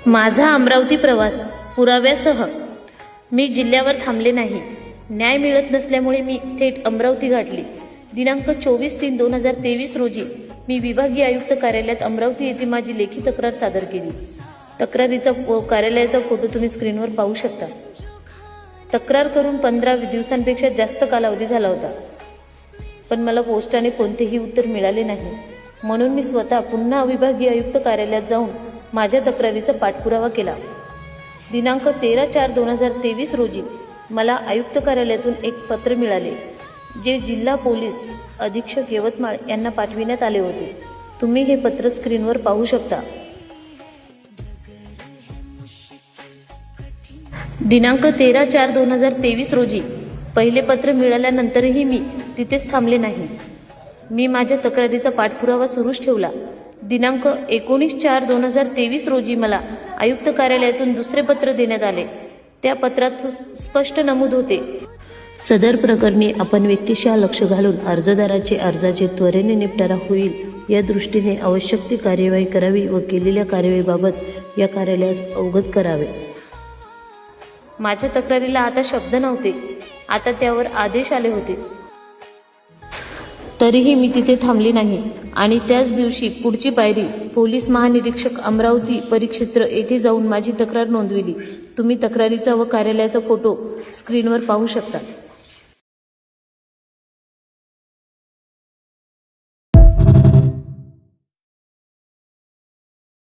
माझा अमरावती प्रवास पुराव्यासह मी जिल्ह्यावर थांबले नाही. न्याय मिळत नसल्यामुळे मी थेट अमरावती गाठली. दिनांक 24/3/2023 रोजी मी विभागीय आयुक्त कार्यालयात अमरावती येथे माझी लेखी तक्रार सादर केली. तक्रारीचा कार्यालयाचा फोटो तुम्ही स्क्रीनवर पाहू शकता. तक्रार करून 15 दिवसांपेक्षा जास्त कालावधी झाला होता, पण मला पोस्टाने कोणतेही उत्तर मिळाले नाही. म्हणून मी स्वतः पुन्हा विभागीय आयुक्त कार्यालयात जाऊन माझ्या तक्रारीचा पाठपुरावा केला. दिनांक 13/4/2023 रोजी मला आयुक्त कार्यालयातून एक पत्र मिळाले, जे जिल्हा पोलीस अधीक्षक यवतमाळ यांना पाठविण्यात आले होते. तुम्ही हे पत्र स्क्रीनवर पाहू शकता. दिनांक 13/4/2023 रोजी पहिले पत्र मिळाल्यानंतरही मी तिथेच थांबले नाही. मी माझ्या तक्रारीचा पाठपुरावा सुरूच ठेवला. दिनांक 19/4/2023 रोजी मला आयुक्त कार्यालयातून दुसरे पत्र देण्यात आले. त्या पत्रात स्पष्ट नमूद होते, सदर प्रकरणी आपण व्यक्तिशः लक्ष घालून अर्जदाराचे अर्जाचे त्वरेने निपटारा होईल या दृष्टीने आवश्यक ती कार्यवाही करावी व केलेल्या कार्यवाहीबाबत या कार्यालयास अवगत करावे. माझ्या तक्रारीला आता शब्द नव्हते, आता त्यावर आदेश आले होते. तरीही मी तिथे थांबले नाही आणि त्याच दिवशी पुढची पायरी पोलीस महानिरीक्षक अमरावती परिक्षेत्र येथे जाऊन माझी तक्रार नोंदविली. तुम्ही तक्रारीचा व कार्यालयाचा फोटो स्क्रीनवर पाहू शकता.